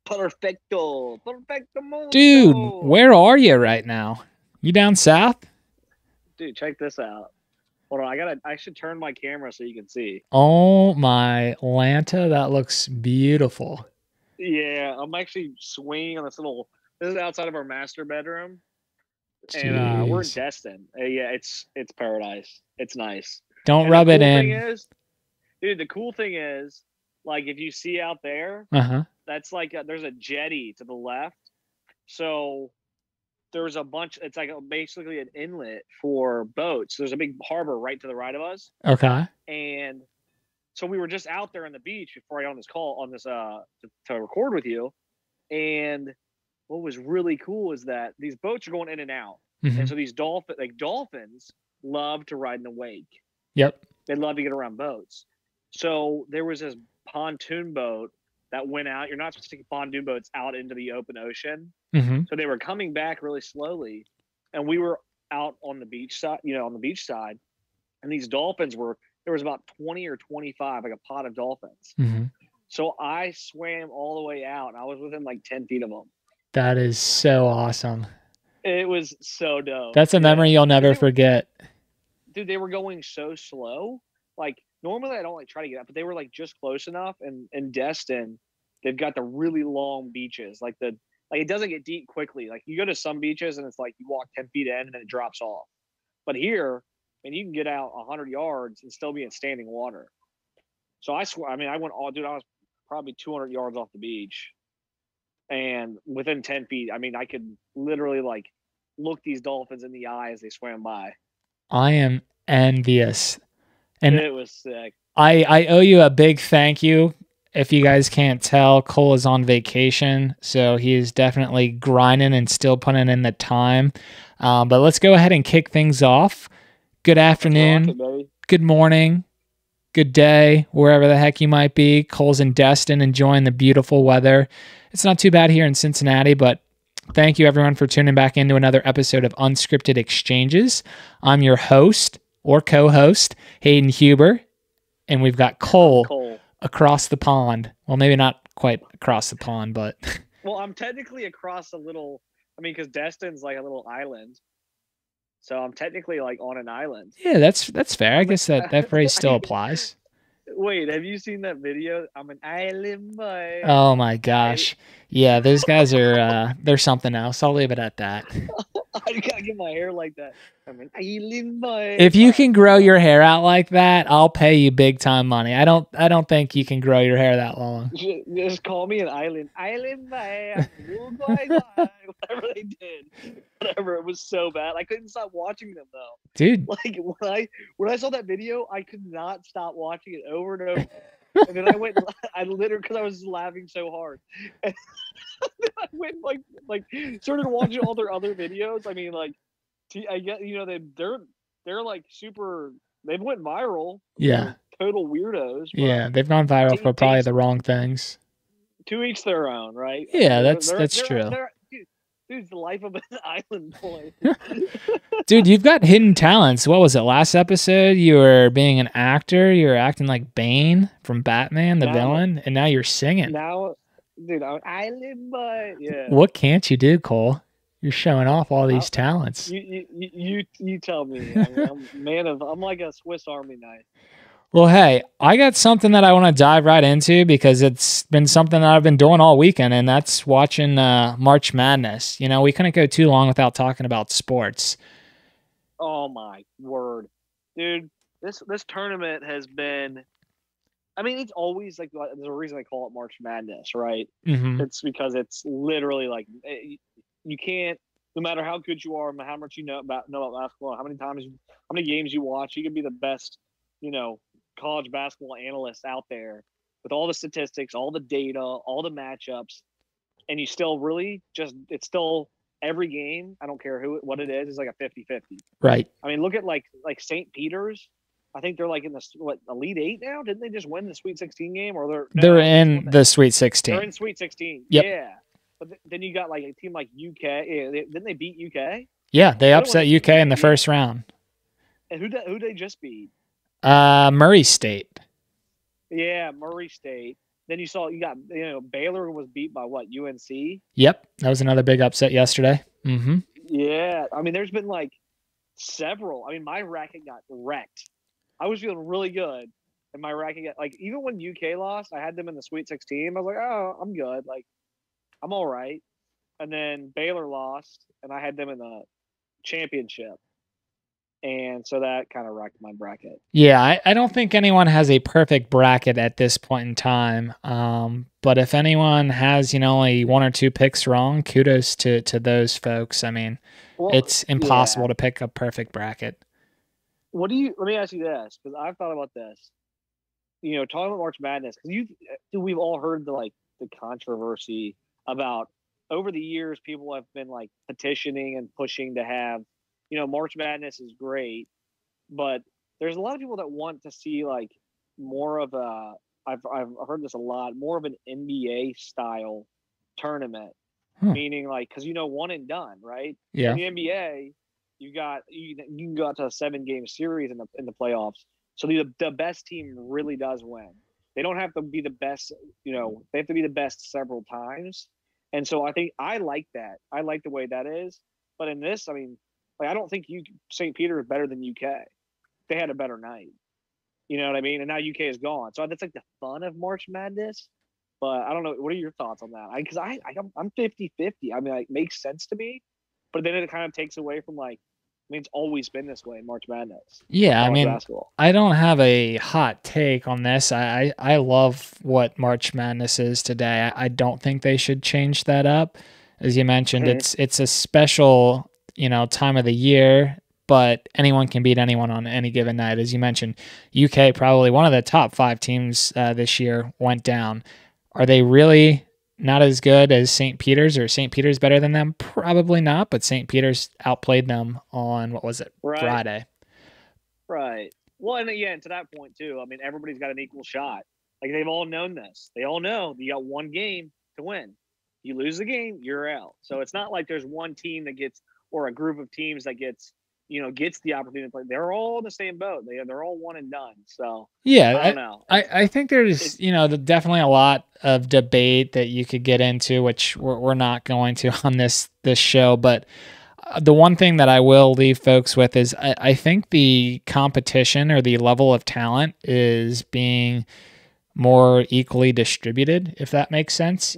Perfecto. Perfecto Dude, mundo. where are you right now? You down south? Dude, check this out. Hold on, I should turn my camera so you can see. Oh my Lanta, that looks beautiful. Yeah, I'm actually swinging on this is outside of our master bedroom. And we're in Jeez. Destin. Yeah, it's paradise. It's nice. Don't And the rub it cool thing in. is, dude, the cool thing is, like if you see out there, Uh-huh. that's like there's a jetty to the left. So there's a bunch. It's like basically an inlet for boats. There's a big harbor right to the right of us, Okay. and so we were just out there on the beach before I got on this call on this to record with you. And what was really cool is that these boats are going in and out, Hmm. and so these dolphins love to ride in the wake. Yep. They love to get around boats. So there was this pontoon boat that went out. You're not supposed to take pontoon boats out into the open ocean. Hmm. So they were coming back really slowly, and we were out on the beach side, on the beach side, and these dolphins were there was about 20 or 25, like a pod of dolphins. Hmm. So I swam all the way out, and I was within like 10 feet of them. That is so awesome. It was so dope. That's a memory Yeah, you'll because never forget. they were going so slow. Like normally I don't like try to get up, but they were like just close enough. And in Destin, they've got the really long beaches. Like it doesn't get deep quickly. Like you go to some beaches and it's like you walk 10 feet in and then it drops off. But here, and you can get out 100 yards and still be in standing water. So I swear, I mean, I went all, dude. I was probably 200 yards off the beach, and within 10 feet, I mean, I could literally like look these dolphins in the eye as they swam by. I am envious. And It was sick. I owe you a big thank you. If you guys can't tell, Cole is on vacation, so he is definitely grinding and still putting in the time. But let's go ahead and kick things off. Good Let's rock afternoon, it, baby. good morning, good day, wherever the heck you might be. Cole's in Destin enjoying the beautiful weather. It's not too bad here in Cincinnati, but thank you everyone for tuning back into another episode of Unscripted Exchanges. I'm your host or co host, Hayden Huber, and we've got I'm Cole Cole. across the pond. Well, maybe not quite across the pond, but Well, I'm technically across a little. I mean, because Destin's like a little island, so I'm technically like on an island. yeah, that's fair. I I'm an. guess that phrase still applies. Wait, have you seen that video? I'm an island boy. Oh my I gosh. Yeah, those guys are they're something else. I'll leave it at that. I gotta get my hair like that. I'm an island boy. If you can grow your hair out like that, I'll pay you big time money. I don't think you can grow your hair that long. Just call me an island boy. Whatever they did, whatever. It was so bad. I couldn't stop watching them though. Dude, Like when I saw that video, I could not stop watching it over and over. And then I went, I literally because I was laughing so hard. And then I went like started watching all their other videos. I mean, like, I get they're like super. They went viral. yeah. They're total weirdos, but Yeah, they've gone viral for probably takes the wrong things. to each their own, right? I Yeah, mean, that's true. dude's the life of an island boy. Dude, you've got hidden talents. What was it? Last episode, you were being an actor. You were acting like Bane from Batman, the now, villain, and now you're singing. now, dude, I'm an island boy. Yeah. What can't you do, Cole? You're showing off all I, these talents. you tell me. I mean, I'm like a Swiss Army knife. Well, hey, I got something that I want to dive right into because it's been something that I've been doing all weekend, and that's watching March Madness. You know, we couldn't go too long without talking about sports. Oh my word, dude! This tournament has been. I mean, it's always like there's a reason they call it March Madness, right? Hmm. It's because it's literally like you can't. No matter how good you are, how much you know about basketball, how many games you watch, you can be the best, you know, college basketball analyst out there with all the statistics, all the data, all the matchups, and you still really just it's still every game. I don't care what it is like a 50-50. Right. I mean, look at like St. Peter's. I think they're like in the Elite Eight now. Didn't they just win the Sweet 16 game? Or They're they just in won the Sweet they're 16. in Sweet 16. Yep. Yeah, but then you got like a team like UK. Yeah, didn't they beat UK? Yeah, they They're the one upset that beat UK in the UK. Yeah. first round. And who they just beat? Murray State. Yeah, Murray State. then you got Baylor was beat by what, UNC? Yep, that was another big upset yesterday. Mm-hmm. Yeah, I mean, there's been like several. I mean, my racket got wrecked. I was feeling really good, and my racket got like even when UK lost, I had them in the Sweet 16. I was like, oh, I'm good. Like, I'm all right. And then Baylor lost, and I had them in the championship. And so that kind of wrecked my bracket. Yeah, I don't think anyone has a perfect bracket at this point in time. But if anyone has, only one or two picks wrong, kudos to those folks. I mean, it's impossible to pick a perfect bracket. Let me ask you this, because I've thought about this. Talking about March Madness, because we've all heard the controversy about over the years, people have been like petitioning and pushing to have, March Madness is great, but there's a lot of people that want to see like more of I've heard this a lot, more of an NBA style tournament, meaning like, because one and done, right? Yeah. In the NBA, you can go out to a 7-game series in the playoffs. So the best team really does win. They don't have to be the best, they have to be the best several times. And so I think I like that. I like the way that is. But in this, I mean, like, I don't think St. Peter is better than UK. They had a better night. You know what I mean? And now UK is gone. So that's like the fun of March Madness. But I don't know. What are your thoughts on that? Because I'm 50-50. I mean, it makes sense to me. But then it kind of takes away from like, I mean, it's always been this way in March Madness. Yeah, I mean, basketball. I don't have a hot take on this. I love what March Madness is today. I don't think they should change that up. As you mentioned, it's a special, time of the year, but anyone can beat anyone on any given night. As you mentioned, UK, probably one of the top 5 teams this year, went down. Are they really not as good as St. Peter's, or St. Peter's better than them? Probably not, but St. Peter's outplayed them on, what was it, Friday. Right. Well, and yeah, and to that point too, I mean, everybody's got an equal shot. Like, they've all known this. They all know you got one game to win. You lose the game, you're out. So it's not like there's one team that gets, or a group of teams that gets the opportunity to play. They're all in the same boat. They're all one and done. So yeah, I don't know. I think there's definitely a lot of debate that you could get into, which we're not going to on this show. But the one thing that I will leave folks with is I think the competition or the level of talent is being more equally distributed, if that makes sense.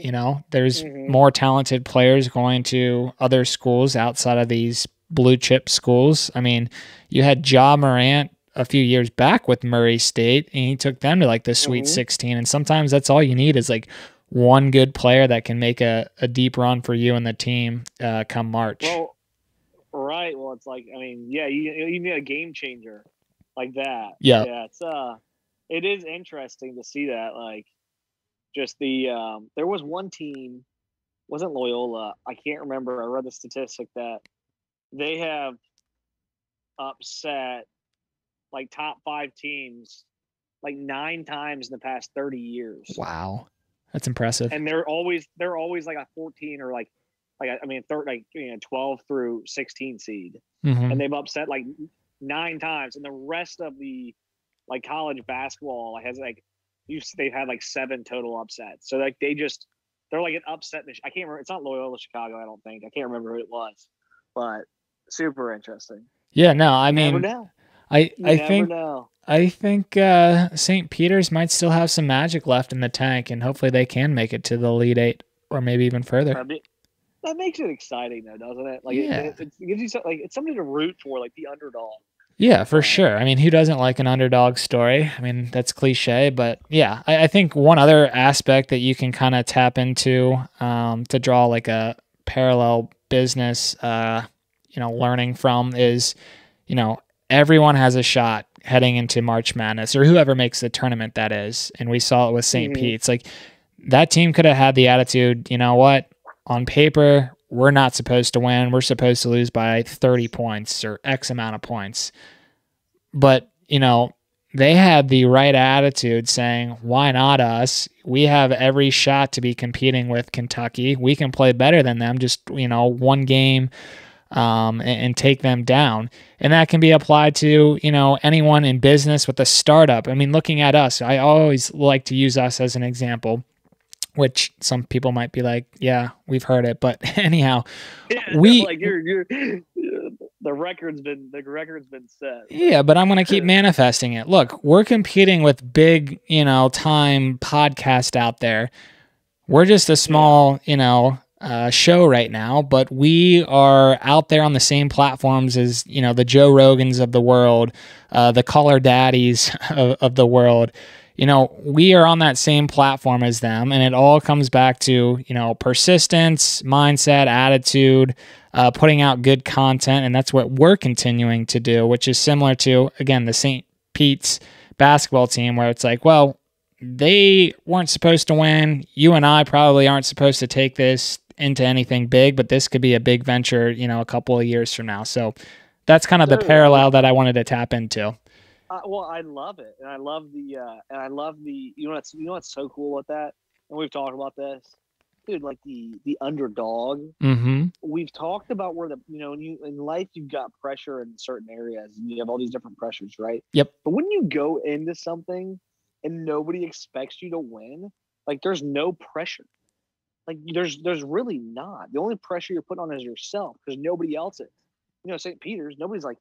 There's more talented players going to other schools outside of these blue chip schools. I mean, you had Ja Morant a few years back with Murray State, and he took them to like the Sweet 16. And sometimes that's all you need is like one good player that can make a deep run for you and the team come March. Well, right. Well, it's like, I mean, yeah, you need a game changer like that. Yeah. Yeah. It is interesting to see that, like, just there was one team, wasn't Loyola, I can't remember. I read the statistic that they have upset like top 5 teams like 9 times in the past 30 years. Wow, that's impressive. And they're always like a 14 or like 12 through 16 seed, and they've upset like 9 times. And the rest of the like college basketball has like they've had like 7 total upsets. So like they're like an upset. I can't remember. It's not Loyola Chicago, I don't think. I can't remember who it was, but super interesting. Yeah, no, I mean, never know. I think St. Peter's might still have some magic left in the tank, and hopefully they can make it to the Elite 8 or maybe even further. That makes it exciting, though, doesn't it? Like, it gives you like it's something to root for, like the underdog. Yeah, for sure. I mean, who doesn't like an underdog story? I mean, that's cliche, but yeah, I think one other aspect that you can kind of tap into to draw like a parallel business, learning from is, everyone has a shot heading into March Madness, or whoever makes the tournament, that is. And we saw it with St. Pete's. Like, that team could have had the attitude, you know what, on paper, we're not supposed to win. We're supposed to lose by 30 points or X amount of points. But, they had the right attitude saying, why not us? We have every shot to be competing with Kentucky. We can play better than them. Just, one game and take them down. And that can be applied to, anyone in business with a startup. I mean, looking at us, I always like to use us as an example, which some people might be like, yeah, we've heard it. But anyhow, like you're the record's been set. Yeah, but I'm going to keep manifesting it. Look, we're competing with big, time podcast out there. We're just a small, show right now, but we are out there on the same platforms as, the Joe Rogans of the world, the Color Daddies of the world. We are on that same platform as them, and it all comes back to, persistence, mindset, attitude, putting out good content, and that's what we're continuing to do, which is similar to, again, the St. Pete's basketball team, where it's like, well, they weren't supposed to win. You and I probably aren't supposed to take this into anything big, but this could be a big venture, a couple of years from now. So that's kind of the parallel that I wanted to tap into. Well, I love it, and I love the you know what's so cool with that, and we've talked about this, dude. Like the underdog. Mm-hmm. We've talked about where in life you've got pressure in certain areas, and you have all these different pressures, right? Yep. But when you go into something and nobody expects you to win, like there's no pressure. Like there's really not. The only pressure you're putting on is yourself because nobody else is. St. Peter's, nobody's like,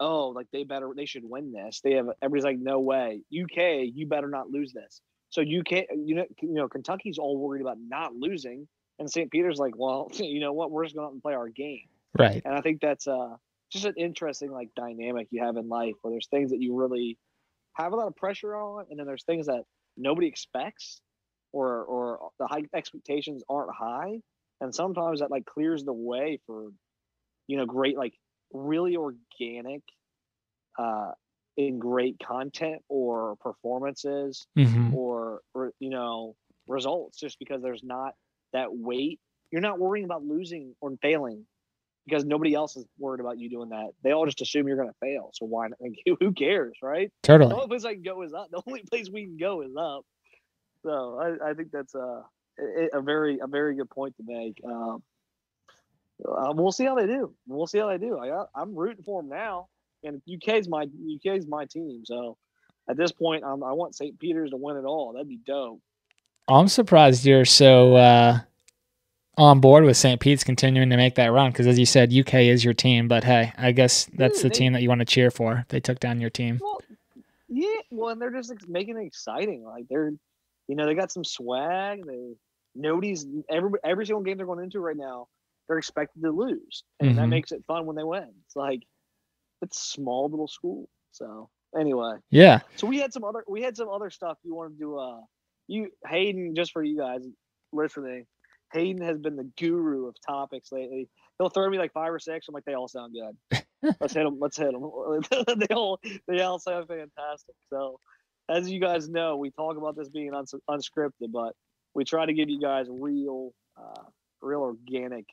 oh, like they should win this. Everybody's like, no way. UK, you better not lose this. So UK, Kentucky's all worried about not losing, and St. Peter's like, well, you know what? We're just going out and play our game. Right. And I think that's just an interesting like dynamic you have in life where there's things that you really have a lot of pressure on, and then there's things that nobody expects, or the high expectations aren't high, and sometimes that like clears the way for, great like really organic, in great content or performances, mm-hmm. or results, just because there's not that weight. You're not worrying about losing or failing because nobody else is worried about you doing that. They all just assume you're going to fail. So why not? Who cares, right? Totally. The only place I can go is up. The only place we can go is up. So I think that's a very good point to make. We'll see how they do. I'm rooting for them now, and UK's my team. So at this point, I want St. Peter's to win it all. That'd be dope. I'm surprised you're so on board with St. Pete's continuing to make that run, because as you said, UK is your team. But hey, I guess that's the team that you want to cheer for. They took down your team. Well, yeah. Well, and they're just making it exciting. Like they're, they got some swag. Every single game they're going into right now, they're expected to lose, and mm-hmm. that makes it fun when they win. It's like it's a small little school. So anyway, yeah. So we had some other stuff you wanted to Hayden, just for you guys listening. Hayden has been the guru of topics lately. He'll throw me like 5 or 6. I'm like, they all sound good. Let's hit them. they all sound fantastic. So as you guys know, we talk about this being unscripted, but we try to give you guys real organic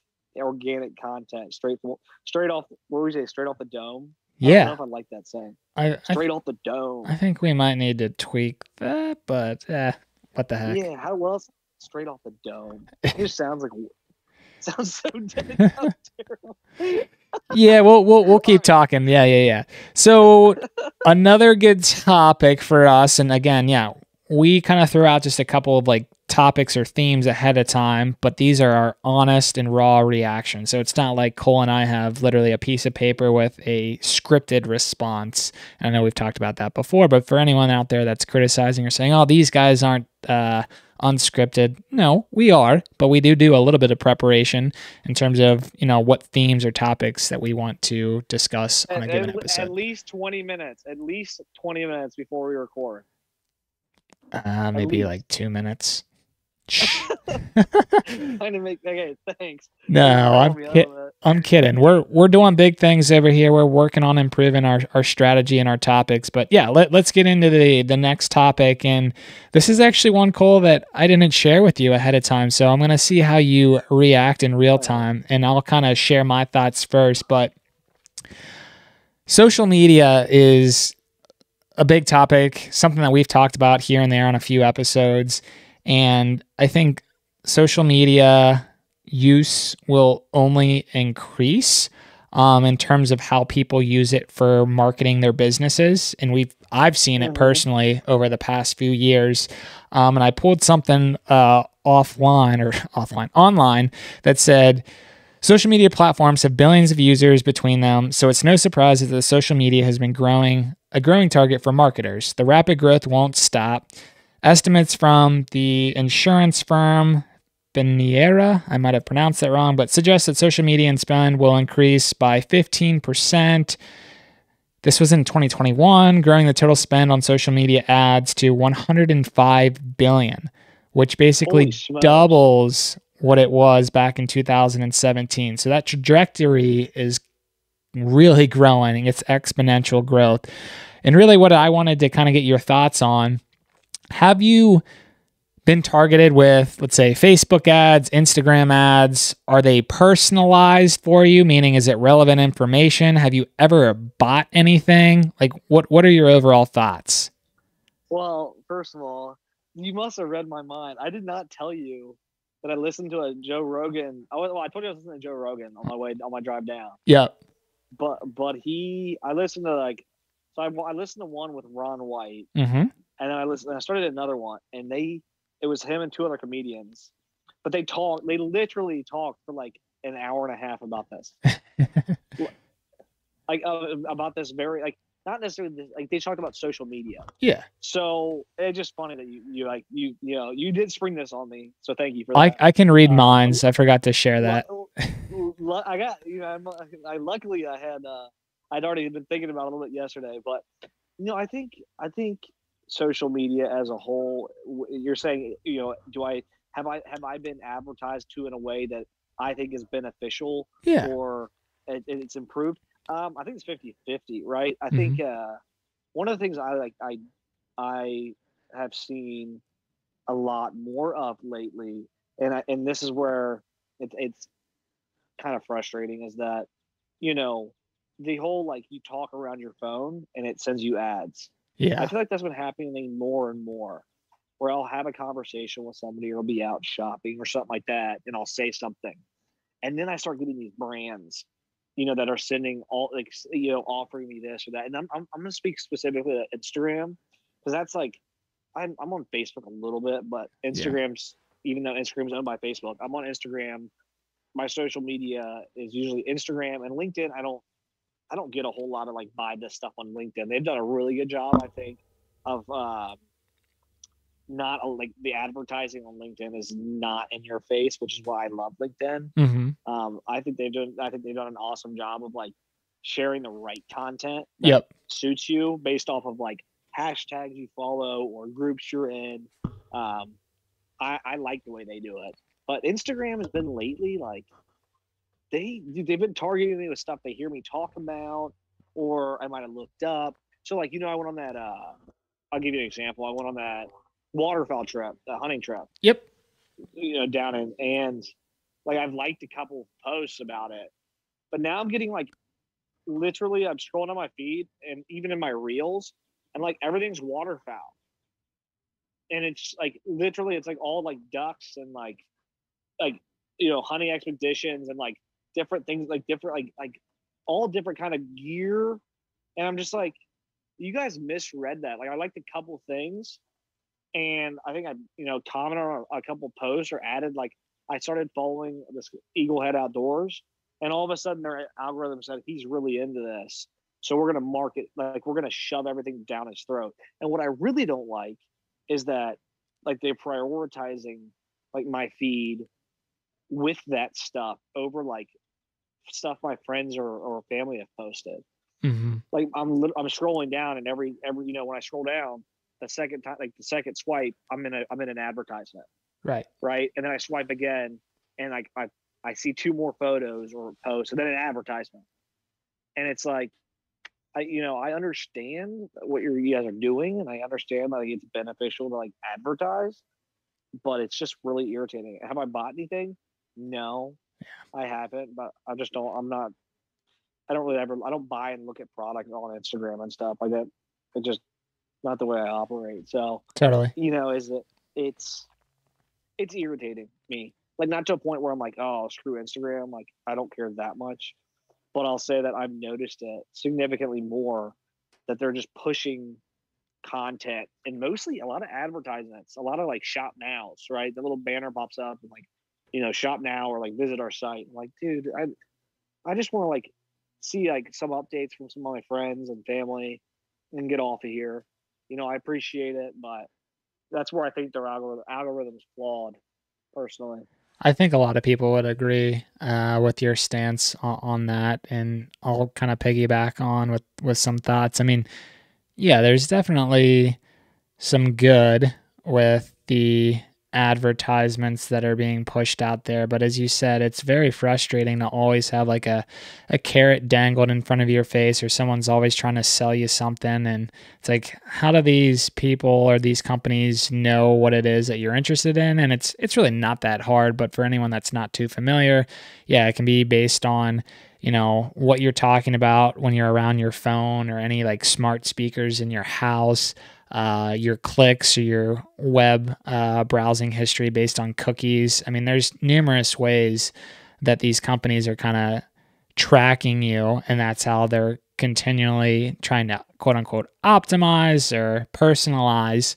content straight off. What would we say? Straight off the dome. Yeah. I don't know if I like that saying. Straight off the dome. I think we might need to tweak that, but what the heck? Yeah. How else? Straight off the dome. It just sounds so dead. Terrible. Yeah, we'll keep talking. Yeah. So another good topic for us, and again, we kind of throw out just a couple of like topics or themes ahead of time, but these are our honest and raw reactions. So it's not like Cole and I have literally a piece of paper with a scripted response. And I know we've talked about that before, but for anyone out there that's criticizing or saying, oh, these guys aren't unscripted. No, we are, but we do a little bit of preparation in terms of, what themes or topics that we want to discuss on a given episode. At least 20 minutes before we record. Maybe like 2 minutes. Okay, thanks. No, I'm kidding. We're doing big things over here. We're working on improving our strategy and our topics. But yeah, let's get into the next topic. And this is actually one, Cole, that I didn't share with you ahead of time. So I'm gonna see how you react in real time, and I'll kind of share my thoughts first. But social media is a big topic, something that we've talked about here and there on a few episodes. And I think social media use will only increase. in terms of how people use it for marketing their businesses. And I've seen it personally over the past few years. And I pulled something online that said, social media platforms have billions of users between them, so it's no surprise that the social media has been a growing target for marketers. The rapid growth won't stop. Estimates from the insurance firm Beniera, I might have pronounced that wrong, but suggest that social media and spend will increase by 15%. This was in 2021, growing the total spend on social media ads to 105 billion, which basically doubles what it was back in 2017. So that trajectory is really growing. It's exponential growth. And really what I wanted to kind of get your thoughts on, have you been targeted with, let's say, Facebook ads, Instagram ads? Are they personalized for you? Meaning, is it relevant information? Have you ever bought anything? Like, what are your overall thoughts? Well, first of all, you must have read my mind. I did not tell you that I listened to a Joe Rogan. I told you I was listening to Joe Rogan on my drive down. Yeah. But I listened to I listened to one with Ron White, and then I started another one, and it was him and two other comedians, but they literally talked for like an hour and a half about this, about this very, not necessarily like they talked about social media. Yeah. So it's just funny that you did spring this on me. So thank you for that. I can read minds. I forgot to share that. I got, luckily I'd already been thinking about it a little bit yesterday, but I think social media as a whole, you're saying, have I been advertised to in a way that I think is beneficial, or it's improved? I think it's 50-50, right? I think one of the things I have seen a lot more of lately, and this is where it's kind of frustrating, is that the whole you talk around your phone and it sends you ads. Yeah. I feel like that's been happening more and more, where I'll have a conversation with somebody, or I'll be out shopping or something like that, and I'll say something, and then I start getting these brands, that are sending offering me this or that. And I'm going to speak specifically to Instagram, because that's I'm on Facebook a little bit, but Instagram's, even though Instagram's owned by Facebook, I'm on Instagram. My social media is usually Instagram and LinkedIn. I don't get a whole lot of buy this stuff on LinkedIn. They've done a really good job, I think, of not the advertising on LinkedIn is not in your face, which is why I love LinkedIn. I think they've done an awesome job of sharing the right content that suits you based off of hashtags you follow or groups you're in. I like the way they do it, but Instagram has been lately they've been targeting me with stuff they hear me talk about, or I might have looked up. So I went on that. I'll give you an example. I went on that waterfowl trip, the hunting trip. Yep. Down in, and I've liked a couple posts about it, but now I'm getting literally I'm scrolling on my feed and even in my reels, and everything's waterfowl, and it's literally it's all ducks and hunting expeditions and different things, different all different kind of gear, and I'm just you guys misread that. I liked a couple things, and I think I commented on a couple posts, or added I started following this Eagle Head Outdoors, and all of a sudden their algorithm said he's really into this, so we're going to market, we're going to shove everything down his throat. And what I really don't like is that they're prioritizing my feed with that stuff over stuff my friends or family have posted. I'm scrolling down, and every when I scroll down, the second time, the second swipe, I'm in an advertisement. Right. And then I swipe again, and I see two more photos or posts, and then an advertisement. And it's I understand what you guys are doing, and I understand that it's beneficial to advertise, but it's just really irritating. Have I bought anything? No, I haven't, but I just don't. I don't buy and look at product on Instagram and stuff like that. It's just not the way I operate. So totally, it's irritating me. Not to a point where I'm oh, screw Instagram. I don't care that much. but I'll say that I've noticed it significantly more, that they're just pushing content and mostly a lot of advertisements, a lot of like shop nows, right? The little banner pops up and like, shop now or like visit our site. I'm like, dude, I just want to like see like some updates from some of my friends and family and get off of here. I appreciate it, but that's where I think their algorithm's flawed, personally. I think a lot of people would agree with your stance on that, and I'll kind of piggyback on with some thoughts. I mean, yeah, there's definitely some good with the advertisements that are being pushed out there. But as you said, it's very frustrating to always have like a carrot dangled in front of your face, or someone's always trying to sell you something. And it's like, how do these people or these companies know what it is that you're interested in? And it's really not that hard, but for anyone that's not too familiar, yeah, it can be based on what you're talking about when you're around your phone or any like smart speakers in your house, your clicks or your web browsing history based on cookies. I mean, there's numerous ways that these companies are kind of tracking you, and that's how they're continually trying to quote unquote optimize or personalize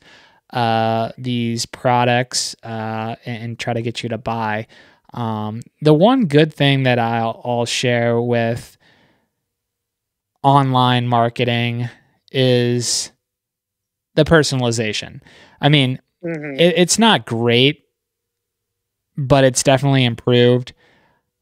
these products and try to get you to buy. The one good thing that I'll share with online marketing is the personalization. I mean, it's not great, but it's definitely improved.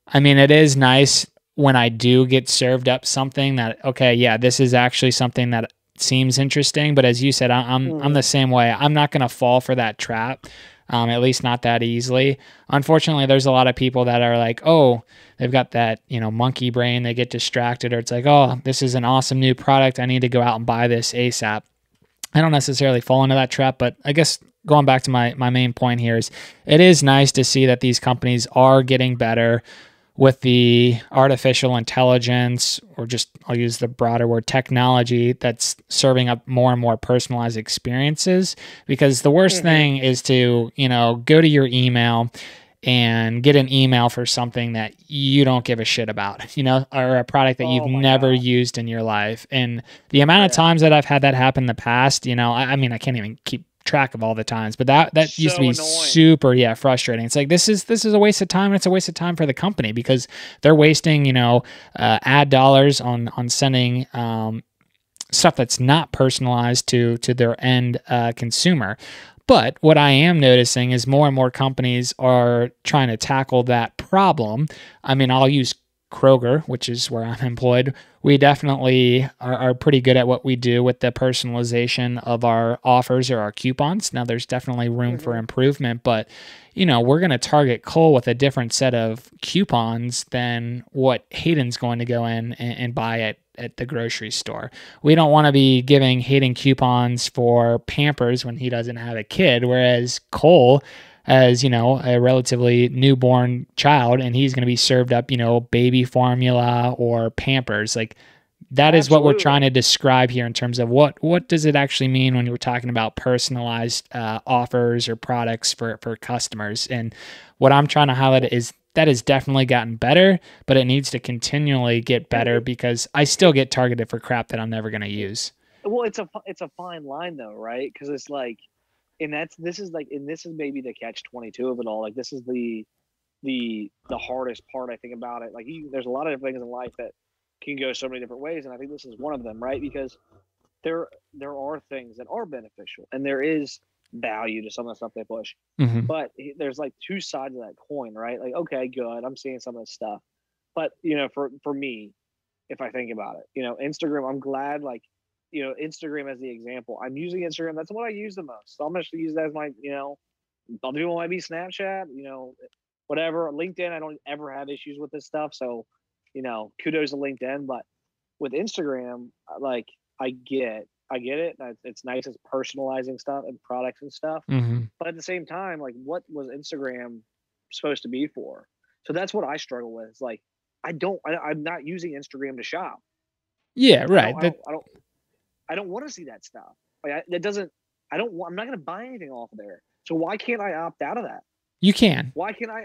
I mean, it is nice when I do get served up something that, okay, yeah, this is actually something that seems interesting. But as you said, I'm the same way. I'm not going to fall for that trap. At least not that easily. Unfortunately, there's a lot of people that are like, oh, they've got that, monkey brain. They get distracted, or it's like, oh, this is an awesome new product. I need to go out and buy this ASAP. I don't necessarily fall into that trap, but I guess going back to my main point here is it is nice to see that these companies are getting better with the artificial intelligence, or just I'll use the broader word technology, that's serving up more and more personalized experiences. Because the worst thing is to, go to your email and get an email for something that you don't give a shit about, or a product that you've never used in your life. And the amount of times that I've had that happen in the past, I mean, I can't even keep track of all the times, but that so used to be annoying. Super frustrating. It's like this is a waste of time, and it's a waste of time for the company, because they're wasting ad dollars on sending stuff that's not personalized to their end consumer. But what I am noticing is more and more companies are trying to tackle that problem. I mean, I'll use Kroger, which is where I'm employed. We definitely are pretty good at what we do with the personalization of our offers or our coupons. Now, there's definitely room for improvement, but we're going to target Cole with a different set of coupons than what Hayden's going to go in and buy at the grocery store. We don't want to be giving Hayden coupons for Pampers when he doesn't have a kid, whereas Cole as, a relatively newborn child, and he's going to be served up, baby formula or Pampers. Like, that is what we're trying to describe here in terms of what does it actually mean when we're talking about personalized offers or products for customers. And what I'm trying to highlight is that has definitely gotten better, but it needs to continually get better, because I still get targeted for crap that I'm never going to use. Well, it's a fine line though, right? Because it's like, and this is maybe the catch-22 of it all. Like, this is the hardest part, I think, about it. Like, there's a lot of different things in life that can go so many different ways, and I think this is one of them, right? Because there are things that are beneficial, and there is value to some of the stuff they push. But there's like two sides of that coin, right? Like, okay, good, I'm seeing some of this stuff, but for me, if I think about it, Instagram, I'm glad, like, Instagram as the example. I'm using Instagram. That's what I use the most. So I'm going to use that as my, other people might be Snapchat, whatever. LinkedIn, I don't ever have issues with this stuff. So, kudos to LinkedIn. But with Instagram, like, I get it. It's nice. It's personalizing stuff and products and stuff. But at the same time, like, what was Instagram supposed to be for? So that's what I struggle with. It's like, I'm not using Instagram to shop. Yeah, right. I don't want to see that stuff. Like, I'm not going to buy anything off of there. So why can't I opt out of that? You can. Why can't I?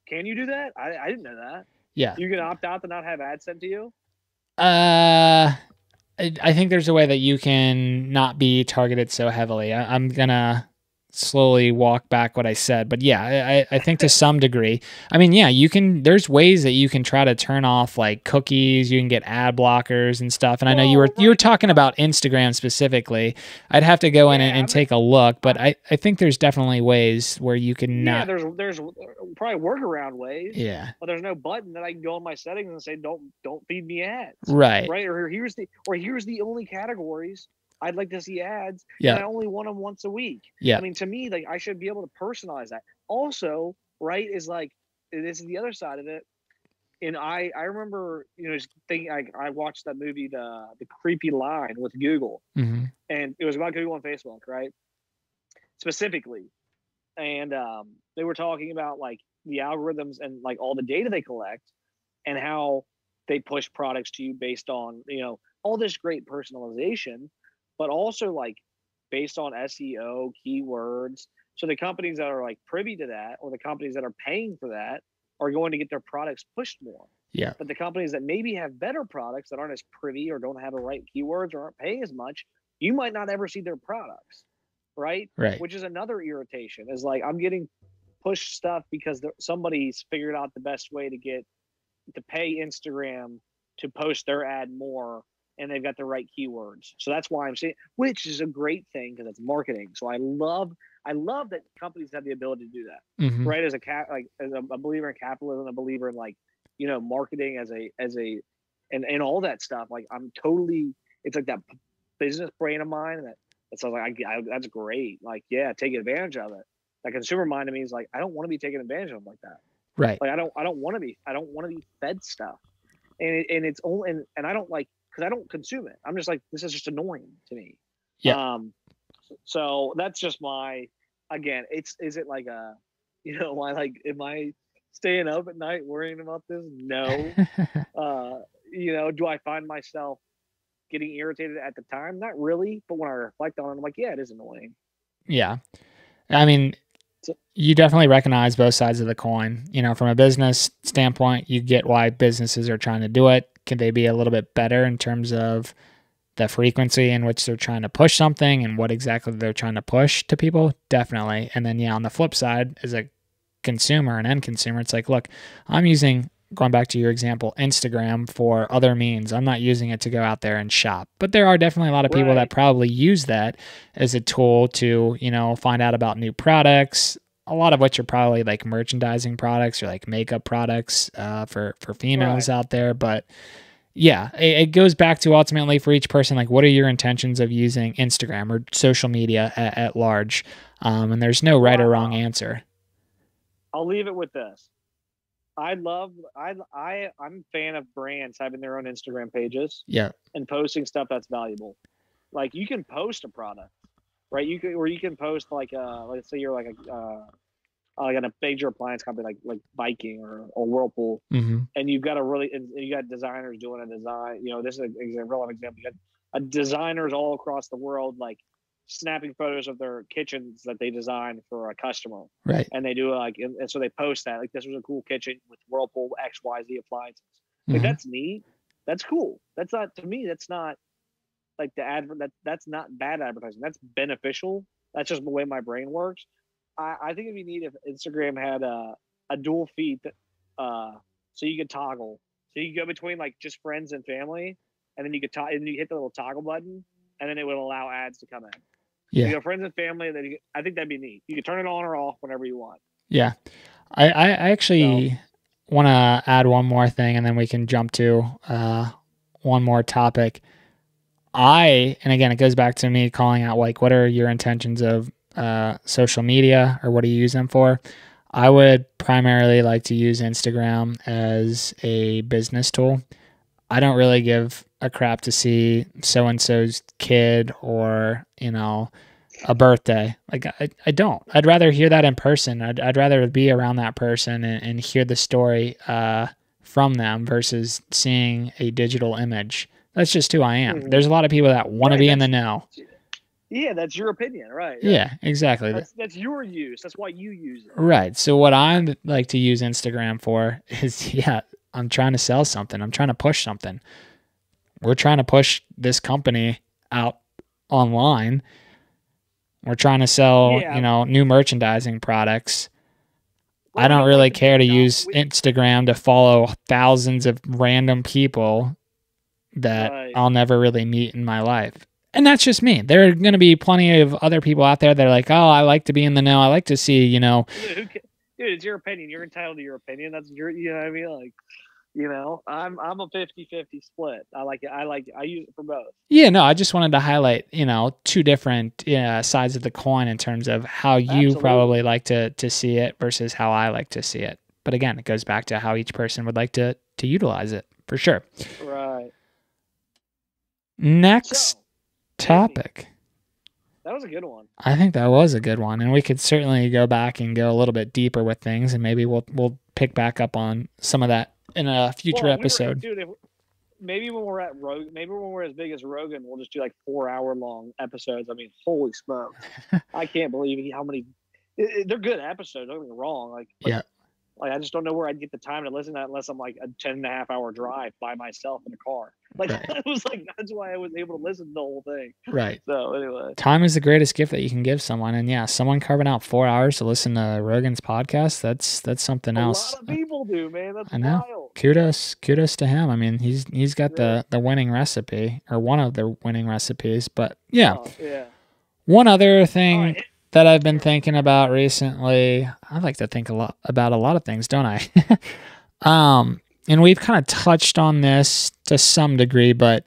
Can you do that? I didn't know that. Yeah. You can opt out to not have ads sent to you. I think there's a way that you can not be targeted so heavily. I'm gonna slowly walk back what I said, but yeah, I think to some degree. I mean, yeah, you can. There's ways that you can try to turn off like cookies. You can get ad blockers and stuff. And I know you were talking about Instagram specifically. I'd have to go in and take a look, but I think there's definitely ways where you can not. Yeah, there's probably workaround ways. Yeah. But there's no button that I can go in my settings and say don't feed me ads. Right. Right. Or here's the only categories I'd like to see ads. Yeah. And I only want them once a week. Yeah. I mean, to me, like I should be able to personalize that. Also, right, is like this is the other side of it. And I remember, just thinking I watched that movie, the Creepy Line with Google. Mm-hmm. And it was about Google and Facebook, right? Specifically. And they were talking about like the algorithms and like all the data they collect and how they push products to you based on, all this great personalization, but also like based on SEO keywords. So the companies that are like privy to that, or the companies that are paying for that, are going to get their products pushed more. Yeah. But the companies that maybe have better products that aren't as privy or don't have the right keywords or aren't paying as much, you might not ever see their products. Right. Which is another irritation, is like I'm getting pushed stuff because somebody's figured out the best way to pay Instagram to post their ad more, and they've got the right keywords. So that's why I'm saying, which is a great thing because it's marketing. So I love that companies have the ability to do that. Mm-hmm. Right. As a believer in capitalism, a believer in like, marketing as a and all that stuff. Like it's like that business brain of mine that sounds like that's great. Like, yeah, take advantage of it. That consumer mind of me is like, I don't want to be taken advantage of like that. Right. Like I don't want to be fed stuff. And it's only and I don't like, because I don't consume it. I'm just like, this is just annoying to me. Yeah. So that's just again, is it like am I staying up at night worrying about this? No. Do I find myself getting irritated at the time? Not really, but when I reflect on it, I'm like, yeah, it is annoying. Yeah. I mean, you definitely recognize both sides of the coin. From a business standpoint, you get why businesses are trying to do it. Could they be a little bit better in terms of the frequency in which they're trying to push something and what exactly they're trying to push to people? Definitely. And then, on the flip side, as a consumer, an end consumer, it's like, look, I'm using, going back to your example, Instagram for other means. I'm not using it to go out there and shop. But there are definitely a lot of people that probably use that as a tool to, find out about new products, a lot of which are probably like merchandising products or like makeup products for females out there. But yeah, it goes back to ultimately for each person, like, what are your intentions of using Instagram or social media at large? And there's no right or wrong answer. I'll leave it with this. I'm a fan of brands having their own Instagram pages. Yeah. And posting stuff that's valuable. Like you can post a product, right? You can post like let's say you're like a major appliance company like Viking or Whirlpool, mm-hmm. and you've got you got designers doing a design. This is a real example. You got designers all across the world like snapping photos of their kitchens that they designed for a customer. Right. And they do and so they post that, like, this was a cool kitchen with Whirlpool XYZ appliances. Mm-hmm. Like, that's neat. That's cool. That's not, to me, that's not like that's not bad advertising. That's beneficial. That's just the way my brain works. I think it'd be neat if Instagram had a dual feed that, so you could toggle. So you could go between like just friends and family, and then you could and you hit the little toggle button, and then it would allow ads to come in. Yeah. So you have friends and family, and then I think that'd be neat. You can turn it on or off whenever you want. Yeah. I actually want to add one more thing, and then we can jump to one more topic. And again, it goes back to me calling out, like, what are your intentions of social media, or what do you use them for? I would primarily like to use Instagram as a business tool. I don't really give a crap to see so-and-so's kid or, a birthday. Like, I don't. I'd rather hear that in person. I'd rather be around that person and hear the story from them versus seeing a digital image. That's just who I am. Mm-hmm. There's a lot of people that want to be in the know. Yeah, that's your opinion, right? Yeah, exactly. That's your use. That's why you use it. Right. So what I like to use Instagram for is, I'm trying to sell something. I'm trying to push something. We're trying to push this company out online. We're trying to sell, Yeah. new merchandising products. Well, I I don't mean, really like, care maybe to not. use Instagram to follow thousands of random people that Right. I'll never really meet in my life. And that's just me. There are going to be plenty of other people out there that are like, oh, I like to be in the know. I like to see, Dude, dude, it's your opinion. You're entitled to your opinion. That's your, you know what I mean? Like, I'm a 50-50 split. I like it. I use it for both. yeah, no, I just wanted to highlight, two different sides of the coin in terms of how you Absolutely. probably like to see it versus how I like to see it. But again, it goes back to how each person would like to utilize it for sure. Right. Next So, hit me. topic. That was a good one. I think that was a good one, and we could certainly go back and go a little bit deeper with things, and maybe we'll pick back up on some of that in a future Well, we were, episode. dude. If, maybe when we're at Rogan, maybe when we're as big as Rogan, we'll just do like 4 hour long episodes. I mean, holy smokes! I can't believe how many. They're good episodes. Don't get me wrong. Yeah, Like I just don't know where I'd get the time to listen to that unless I'm like a 10.5 hour drive by myself in a car. Like right, it was like that's why I was able to listen to the whole thing. right. So anyway, Time is the greatest gift that you can give someone, and yeah, someone carving out 4 hours to listen to Rogan's podcast, that's something a lot else. of people do, man. That's I know. wild. Kudos to him. I mean, he's got Yeah. the winning recipe or one of the winning recipes. But yeah, Oh yeah. one other All thing right. that I've been Hit me. thinking about recently, I like to think a lot about a lot of things, don't I? And we've kind of touched on this to some degree, but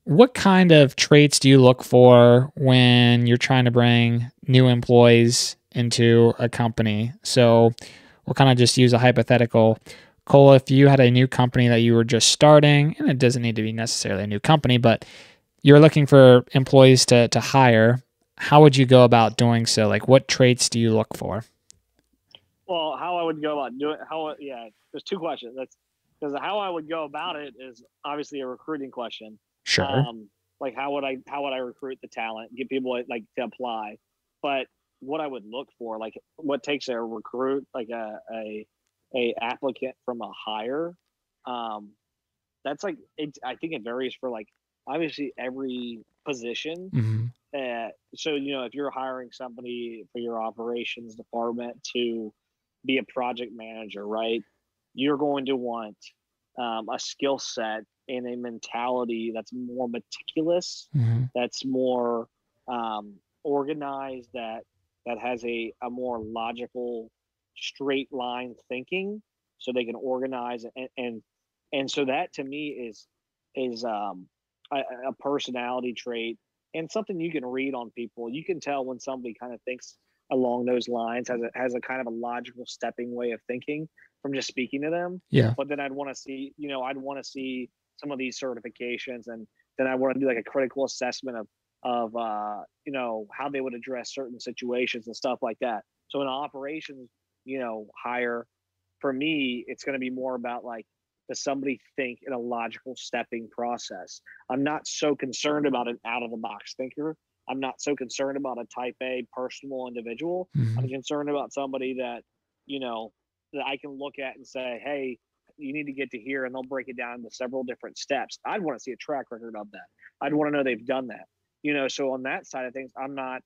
what kind of traits do you look for when you're trying to bring new employees into a company? So we'll kind of just use a hypothetical. Cole, if you had a new company that you were just starting, and it doesn't need to be necessarily a new company, but you're looking for employees to hire, how would you go about doing so? Like, what traits do you look for? Well, how I would go about doing yeah, there's two questions. That's because how I would go about it is obviously a recruiting question. Sure. Um, like how would I recruit the talent, get people like to apply, but what I would look for, like what takes a recruit, like a applicant from a hire, um, that's like it. I think it varies for like obviously every position. Mm-hmm. So if you're hiring somebody for your operations department to be a project manager, right? You're going to want a skill set and a mentality that's more meticulous, Mm-hmm. that's more organized, that has a more logical, straight line thinking, so they can organize and so that to me is a personality trait and something you can read on people. You can tell when somebody kind of thinks along those lines, has a kind of a logical stepping way of thinking from just speaking to them. Yeah. But then I'd want to see some of these certifications, and then I want to do like a critical assessment of how they would address certain situations and stuff like that. So in operations, hire for me, it's going to be more about like, does somebody think in a logical stepping process? I'm not so concerned about an out of the box thinker. I'm not so concerned about a type A personal individual. Mm-hmm. I'm concerned about somebody you know, that I can look at and say, hey, you need to get to here, and they'll break it down into several different steps. I'd want to see a track record of that. I'd want to know they've done that. So on that side of things, I'm not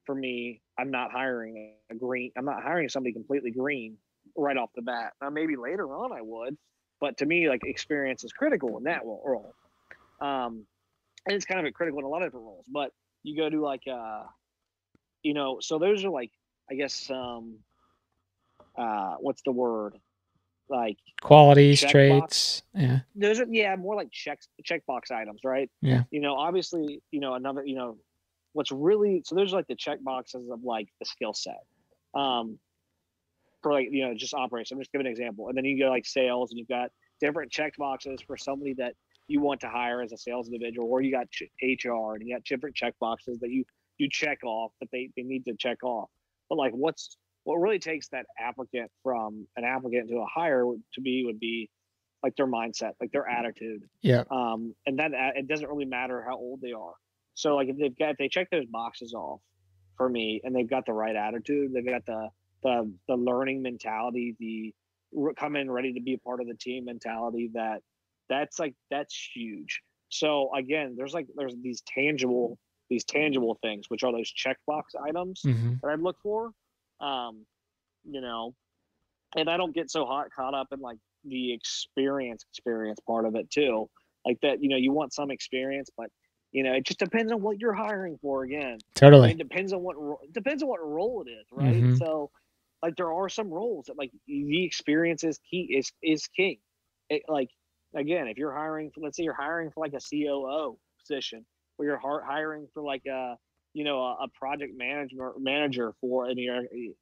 hiring I'm not hiring somebody completely green right off the bat. Now maybe later on I would, but to me, like experience is critical in that role. And it's kind of critical in a lot of different roles. But you go to like so those are like, I guess, what's the word, like Qualities, checkbox. traits. Yeah. Those are, yeah, more like checkbox items, right? Yeah. Obviously, another, what's really, so there's like the check boxes of like the skill set. Um, for like, just operations. I'm just giving an example. And then you go like sales, and you've got different check boxes for somebody that you want to hire as a sales individual, or you got HR, and you got different check boxes that you check off that they need to check off. But like what really takes that applicant from an applicant to a hire to be would be like their mindset, like their attitude. Yeah. And that it doesn't really matter how old they are. So like if they check those boxes off for me, and they've got the right attitude, they've got the learning mentality, come in ready to be a part of the team mentality, that's huge. So again, there's these tangible things, which are those checkbox items Mm-hmm. that I'd look for. Um, you know, and I don't get so caught up in like the experience part of it too. Like that, you want some experience, but it just depends on what you're hiring for. Again, I Totally. mean, depends on what role it is, right? Mm-hmm. So, like, there are some roles that like the experience is key is king. Like again, if you're hiring for, let's say you're hiring for like a COO position, or you're hiring for like a project manager for to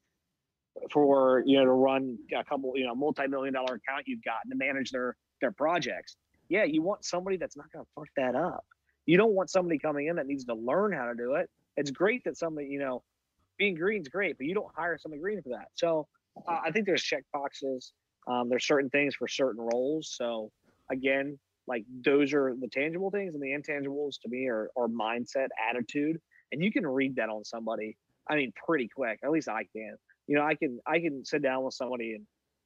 run a couple multi-million-dollar account you've got and to manage their projects. Yeah, you want somebody that's not going to fuck that up. You don't want somebody coming in that needs to learn how to do it. It's great that somebody being green's great, but you don't hire somebody green for that. So I think there's check boxes. There's certain things for certain roles. So again, like those are the tangible things, and the intangibles to me are mindset, attitude, and you can read that on somebody. I mean, pretty quick. At least I can. I can sit down with somebody and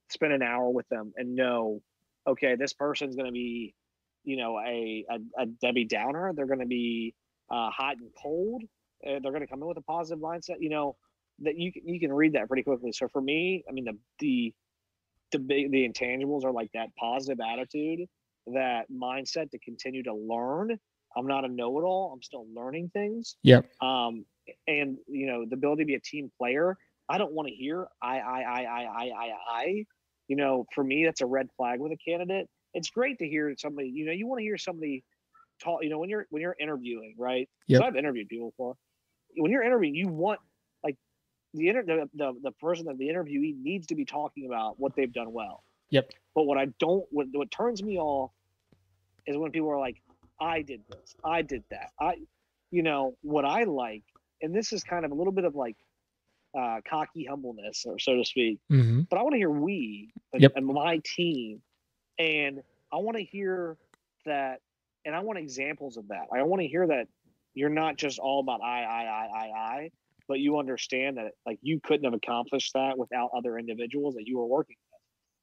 spend an hour with them and know, okay, this person's going to be, a Debbie Downer. They're going to be hot and cold. They're going to come in with a positive mindset. That you can read that pretty quickly. So for me, I mean, the intangibles are like that positive attitude, that mindset to continue to learn. I'm not a know-it-all. I'm still learning things. Yep. And the ability to be a team player. I don't want to hear I. For me, that's a red flag with a candidate. It's great to hear somebody. You want to hear somebody talk. When you're interviewing, right? Yep. So I've interviewed people before. When you're interviewing, you want like the person that the interviewee needs to be talking about what they've done well. Yep. But what turns me off is when people are like, I did this, I did that. What I like, and this is kind of a little bit of like cocky humbleness, or so to speak. Mm-hmm. But I want to hear we Yep. and my team, and I want to hear that, and I want examples of that. I want to hear that you're not just all about I, but you understand that like you couldn't have accomplished that without other individuals that you were working with.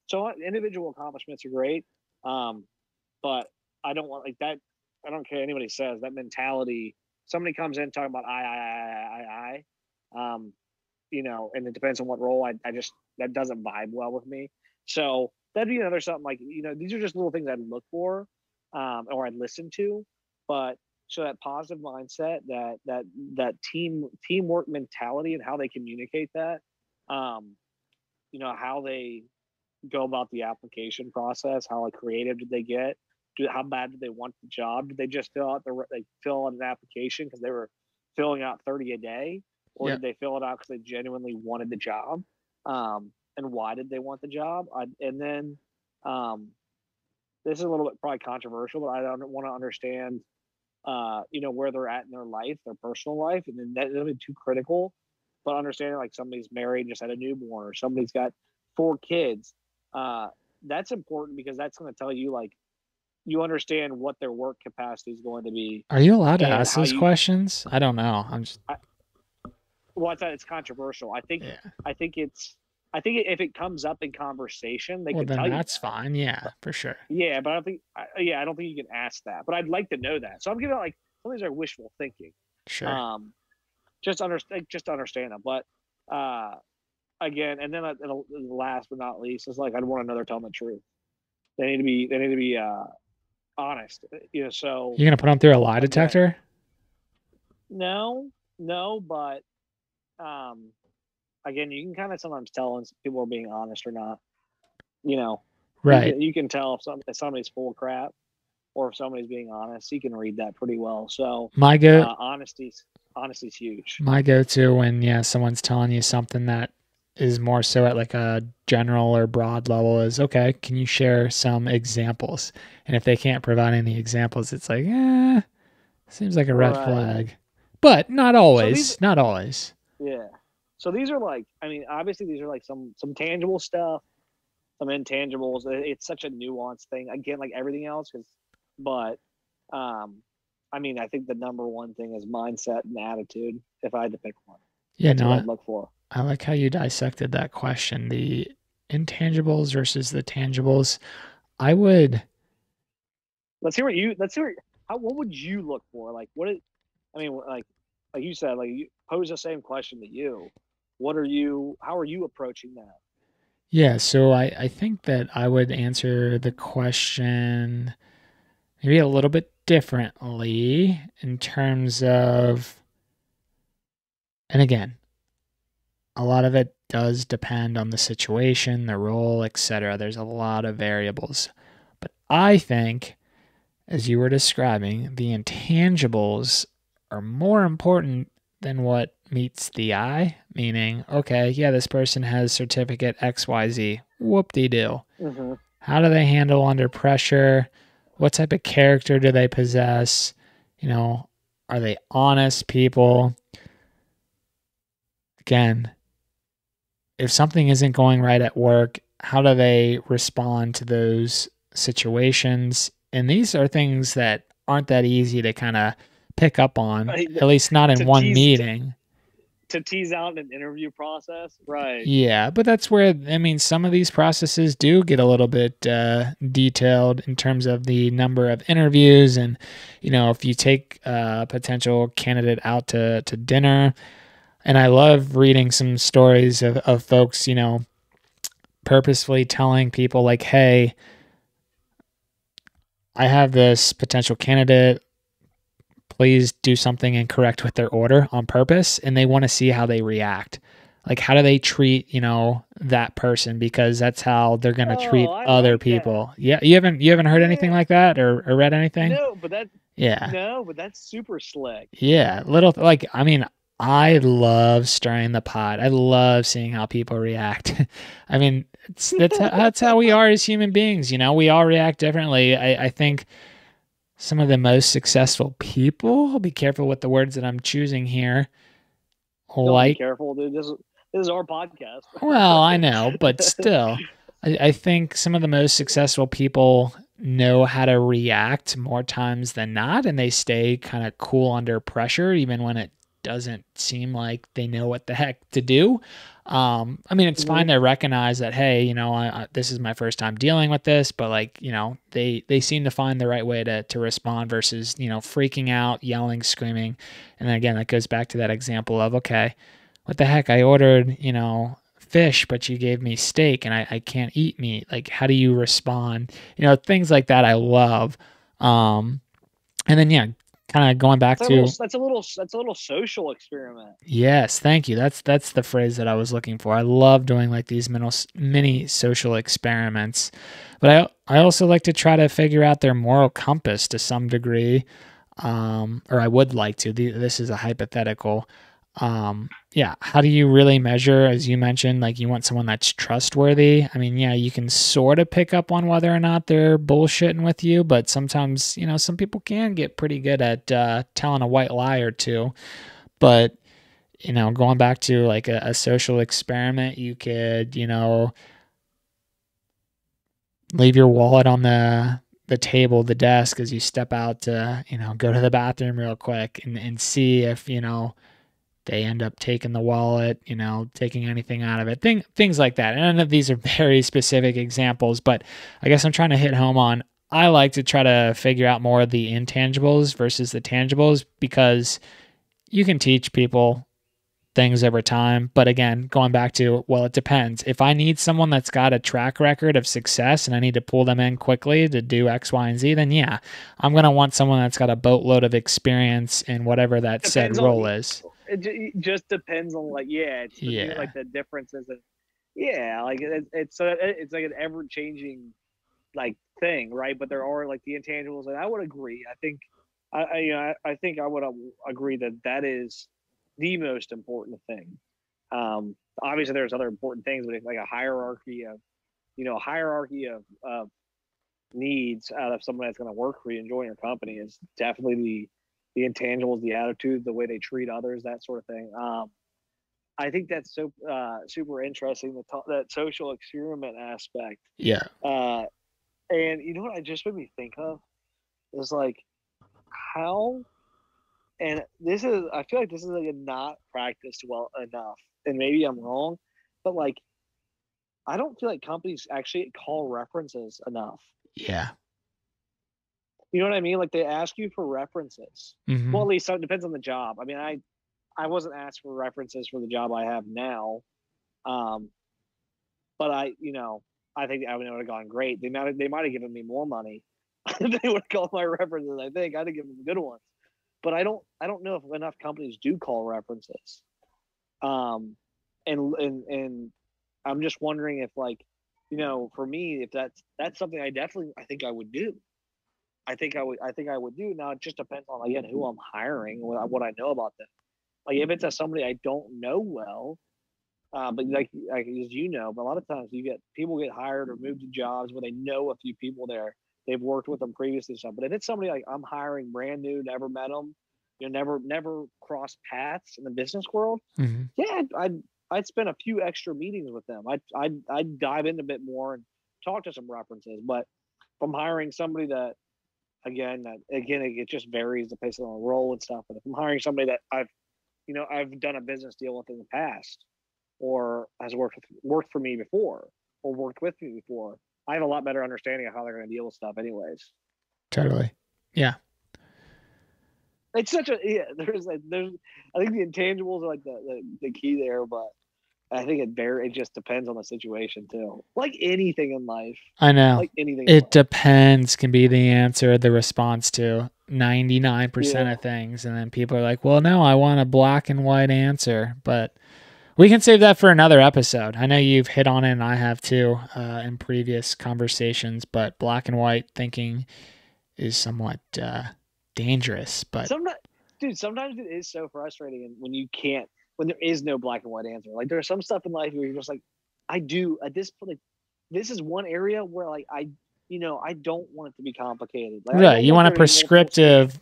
So individual accomplishments are great, but I don't want like that. I don't care what anybody says, that mentality. Somebody comes in talking about and it depends on what role. I just, that doesn't vibe well with me. So that'd be another something like, these are just little things I'd look for, or I'd listen to. But so that positive mindset, that teamwork mentality, and how they communicate that, how they go about the application process, how creative did they get? How bad did they want the job? Did they just fill out an application because they were filling out 30 a day? Or did they fill it out because they genuinely wanted the job? And why did they want the job? And then this is a little bit probably controversial, but I don't want to understand, where they're at in their life, their personal life, and then that doesn't be too critical. But understanding like somebody's married and just had a newborn, or somebody's got 4 kids, that's important, because that's going to tell you like you understand what their work capacity is going to be. Are you allowed to ask those questions? I don't know. Well, I thought it's controversial. I think if it comes up in conversation, they can tell you. That's fine. Yeah, for sure. Yeah, but I don't think you can ask that. But I'd like to know that. So I'm giving like some of these are wishful thinking. Sure. Just understand them. But again, and then last but not least is like I'd want another tell them the truth. They need to be honest. So you're gonna put them through a lie detector? No, but again, you can kind of sometimes tell when people are being honest or not. Right. You can tell if somebody's full of crap or if somebody's being honest. You can read that pretty well. So honesty's huge. My go-to when someone's telling you something that is more so at like a general or broad level is, okay, can you share some examples? And if they can't provide any examples, it's like, seems like a red flag. But not always. Not always. Yeah. So these are like, I mean, obviously these are like some tangible stuff, some intangibles. It's such a nuanced thing. Again, like everything else, but I mean, I think the number one thing is mindset and attitude. If I had to pick one, that's what I'd look for. I like how you dissected that question. The intangibles versus the tangibles, I would. Let's hear what you. Let's hear how. What would you look for? Like what? I mean, like you said, like you pose the same question to you. What are you? How are you approaching that? Yeah, so I think that I would answer the question maybe a little bit differently in terms of, and again, a lot of it does depend on the situation, the role, etc. There's a lot of variables. But I think, as you were describing, the intangibles are more important than what meets the eye. Meaning, okay, yeah, this person has certificate XYZ. Whoop de doo. Mm-hmm. How do they handle under pressure? What type of character do they possess? You know, are they honest people? Again, if something isn't going right at work, how do they respond to those situations? And these are things that aren't that easy to kind of pick up on, Right. at least not in To one tease meeting. to tease out an interview process, right? Yeah, but that's where, I mean, some of these processes do get a little bit detailed in terms of the number of interviews. And, if you take a potential candidate out to dinner, and I love reading some stories of folks, purposefully telling people, like, hey, I have this potential candidate. Please do something incorrect with their order on purpose. And they want to see how they react. Like, how do they treat, that person? Because that's how they're going to Oh, treat I other like that. people. Yeah. You haven't heard anything Yeah. like that or read anything? No, but that Yeah. no, but that's super slick. Yeah. Little, like, I mean, I love stirring the pot. I love seeing how people react. I mean, that's how we are as human beings. We all react differently. I think some of the most successful people, I'll be careful with the words that I'm choosing here, Don't be like, careful, dude. This is our podcast. well, I know, but still, I think some of the most successful people know how to react more times than not, and they stay kind of cool under pressure, even when it doesn't seem like they know what the heck to do. I mean, it's fine Mhm. to recognize that, hey, this is my first time dealing with this, but like, they seem to find the right way to respond versus, freaking out, yelling, screaming. And then again, that goes back to that example of, okay, what the heck? I ordered, fish, but you gave me steak and I can't eat meat. Like, how do you respond? Things like that I love. And then, yeah, kind of going back That's a little. to, That's a little social experiment. yes, thank you. That's the phrase that I was looking for. I love doing like these mini social experiments, but I also like to try to figure out their moral compass to some degree, or I would like to. This is a hypothetical. Yeah, how do you really measure, as you mentioned, like you want someone that's trustworthy? I mean, yeah, you can sort of pick up on whether or not they're bullshitting with you, but sometimes, some people can get pretty good at telling a white lie or two. But, going back to like a social experiment, you could, leave your wallet on the table, the desk as you step out to, go to the bathroom real quick and see if, they end up taking the wallet, taking anything out of it, things like that. And none of these are very specific examples, but I guess I'm trying to hit home on, I like to try to figure out more of the intangibles versus the tangibles because you can teach people things over time. But again, going back to, well, it depends. If I need someone that's got a track record of success and I need to pull them in quickly to do X, Y, and Z, then yeah, I'm going to want someone that's got a boatload of experience in whatever that said Depends on. role is. It just depends on like it's Yeah. like the differences and like it's like an ever changing like thing, right? But there are like the intangibles, and I would agree. I think I think I would agree that that is the most important thing. Obviously, there's other important things, but it's like a hierarchy of of needs out of someone that's going to work for you and join your company is definitely the intangibles, the attitude, the way they treat others, that sort of thing. I think that's so super interesting. That social experiment aspect. Yeah. Uh, and you know what I just made me think of is like how, and this is I feel like this is like not practiced well enough, and maybe I'm wrong, but like I don't feel like companies actually call references enough. Yeah. You know what I mean? Like they ask you for references. Mm-hmm. Well, at least it depends on the job. I mean, I wasn't asked for references for the job I have now, but I think I would have gone great. They might have given me more money. They would have called my references. I think I'd have given them good ones, but I don't know if enough companies do call references. And I'm just wondering if like, for me, if that's something I think I would do. I think I would do. Now it just depends on again who I'm hiring, what I know about them. Like if it's somebody I don't know well, but like as you know, but a lot of times people get hired or moved to jobs where they know a few people there. They've worked with them previously, and stuff. But if it's somebody like I'm hiring brand new, never met them, never crossed paths in the business world, Mm-hmm. yeah, I'd spend a few extra meetings with them. I'd dive in a bit more and talk to some references. But if I'm hiring somebody that it just varies based on the role and stuff. But if I'm hiring somebody that I've done a business deal with in the past, or has worked for me before, or worked with me before, I have a lot better understanding of how they're going to deal with stuff, anyways. Totally. Yeah. It's such a there's I think the intangibles are like the key there, but I think it just depends on the situation too. Like anything in life. I know. Like anything. It depends can be the answer, the response to 99% of things. And then people are like, well, no, I want a black and white answer. But we can save that for another episode. I know you've hit on it, and I have too in previous conversations. But black and white thinking is somewhat dangerous. But sometimes it is so frustrating when there is no black and white answer. Like there's some stuff in life where you're just like, I do at this point. Like, this is one area where like I don't want it to be complicated. Like, right, you want a prescriptive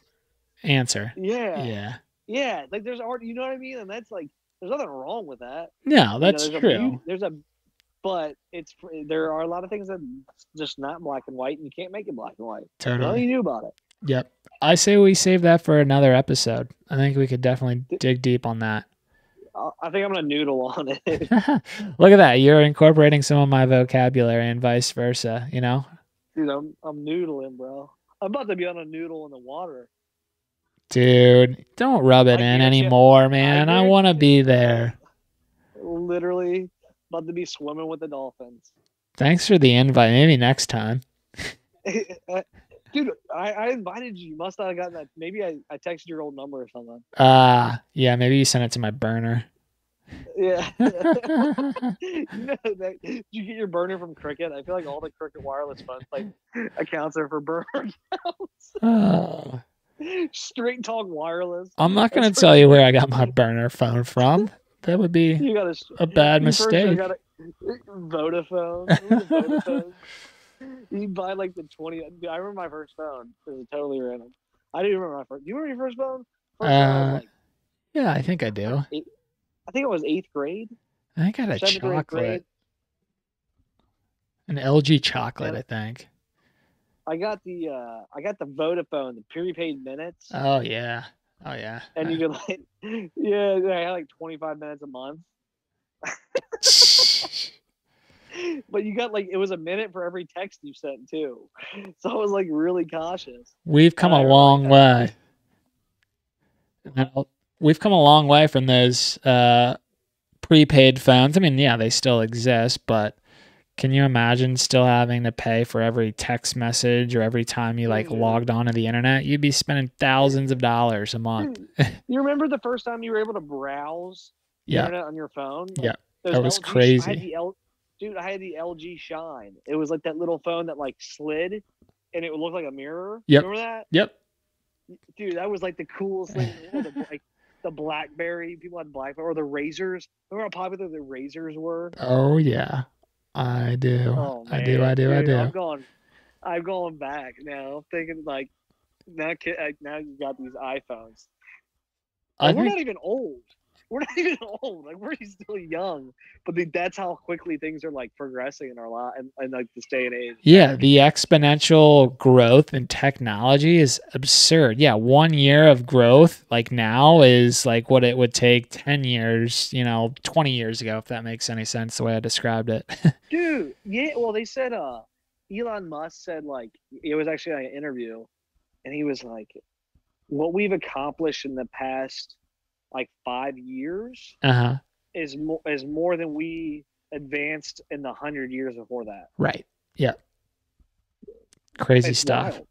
answer. Yeah. Like there's art. You know what I mean? And that's like there's nothing wrong with that. No, that's true. But there are a lot of things that just not black and white, and you can't make it black and white. Totally. All you knew about it. Yep. I say we save that for another episode. I think we could definitely dig deep on that. I think I'm going to noodle on it. Look at that. You're incorporating some of my vocabulary and vice versa, Dude, I'm noodling, bro. I'm about to be on a noodle in the water. Dude, don't rub it in anymore, man. I want to be there. Literally about to be swimming with the dolphins. Thanks for the invite. Maybe next time. Dude, I invited you. You must not have gotten that. Maybe I texted your old number or something. Yeah, maybe you sent it to my burner. Yeah. Did you get your burner from Cricket? I feel like all the Cricket wireless phones accounts are for burner accounts. Straight talk wireless. I'm not going to tell you where I got my burner phone from. That would be a bad mistake. Vodafone. You buy like the 20. I remember my first phone. It was totally random. I do remember my first. Do you remember your first phone? Yeah, I think I do. I think it was 8th grade. I got a chocolate. An LG chocolate, I think. I got the Vodafone, the prepaid minutes. Oh yeah. And you could I had like 25 minutes a month. But you got it was a minute for every text you sent too. So I was like really cautious. We've come a long way. We've come a long way from those prepaid phones. I mean, yeah, they still exist, but can you imagine still having to pay for every text message or every time you logged onto the internet? You'd be spending thousands of dollars a month. You remember the first time you were able to browse the internet on your phone? Yeah, that was crazy. I had the LG Shine. It was like that little phone that slid, and it would look like a mirror. Yep. Remember that? Yep. Dude, that was like the coolest thing. The BlackBerry, people had BlackBerry, or the Razors. Remember how popular the Razors were? Oh yeah, I do. Oh, I do. I'm going back now, thinking now you got these iPhones. We're not even old. we're not even old. Like we're still young, but that's how quickly things are like progressing in our life and like this day and age. Yeah, the exponential growth in technology is absurd. Yeah, 1 year of growth like now is like what it would take 10 years, 20 years ago, if that makes any sense the way I described it. Dude, yeah. Well, they said Elon Musk said like it was actually like an interview, and he was like, what we've accomplished in the past like 5 years Uh-huh. is more than we advanced in the 100 years before that. Right. Yeah. Crazy It's stuff. wild.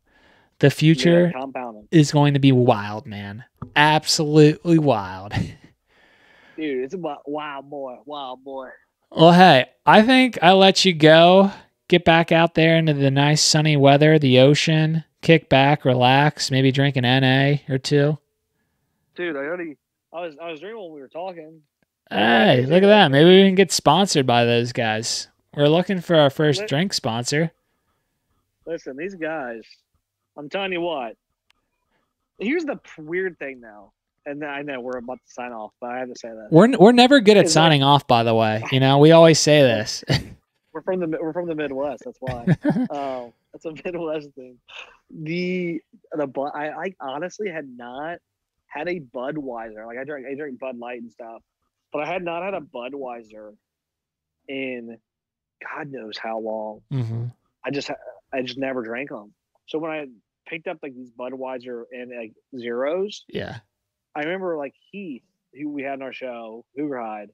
The Yeah, future compounding. is going to be wild, man. Absolutely wild. Dude, it's about wild boy. Well, hey, I think I'll let you go. Get back out there into the nice sunny weather, the ocean, kick back, relax, maybe drink an NA or two. Dude, I was drinking when we were talking. Hey, look at that. Maybe we can get sponsored by those guys. We're looking for our first drink sponsor. Listen, these guys, I'm telling you what. Here's the weird thing now. And I know we're about to sign off, but I have to say that. We're never good at signing off, by the way. We always say this. We're from the Midwest, that's why. That's a Midwest thing. I honestly had not had a Budweiser. Like I drink Bud Light and stuff, but I had not had a Budweiser in God knows how long. Mm-hmm. I just never drank them. So when I picked up like these Budweiser and like zeros, yeah, I remember like Heath, who we had in our show, Hoogerhide,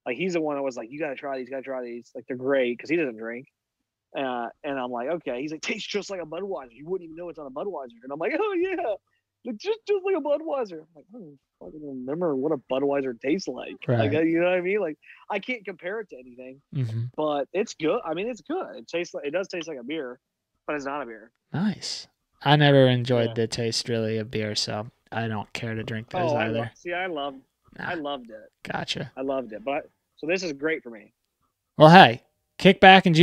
like he's the one that was like, you gotta try these, like they're great because he doesn't drink. And I'm like, okay. He's like, tastes just like a Budweiser. You wouldn't even know it's on a Budweiser. And I'm like, oh yeah, like just like a Budweiser. I'm like, I don't fucking remember what a Budweiser tastes like. Right. Like, you know what I mean? Like I can't compare it to anything, but it's good. I mean, it's good. It does taste like a beer, but it's not a beer. Nice. I never enjoyed the taste really of beer, so I don't care to drink those either. I loved it. Gotcha. I loved it, so this is great for me. Well, hey, kick back and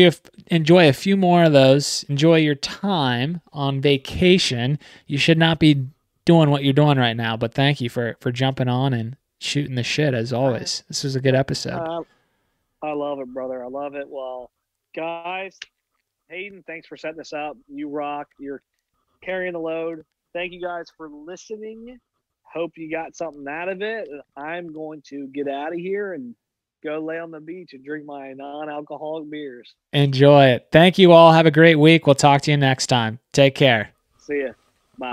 enjoy a few more of those. Enjoy your time on vacation. You should not be doing what you're doing right now, but thank you for jumping on and shooting the shit as always. This was a good episode. I love it, brother. I love it. Well, guys, Hayden, thanks for setting this up. You rock. You're carrying the load. Thank you guys for listening. Hope you got something out of it. I'm going to get out of here and go lay on the beach and drink my non-alcoholic beers. Enjoy it. Thank you all. Have a great week. We'll talk to you next time. Take care. See ya.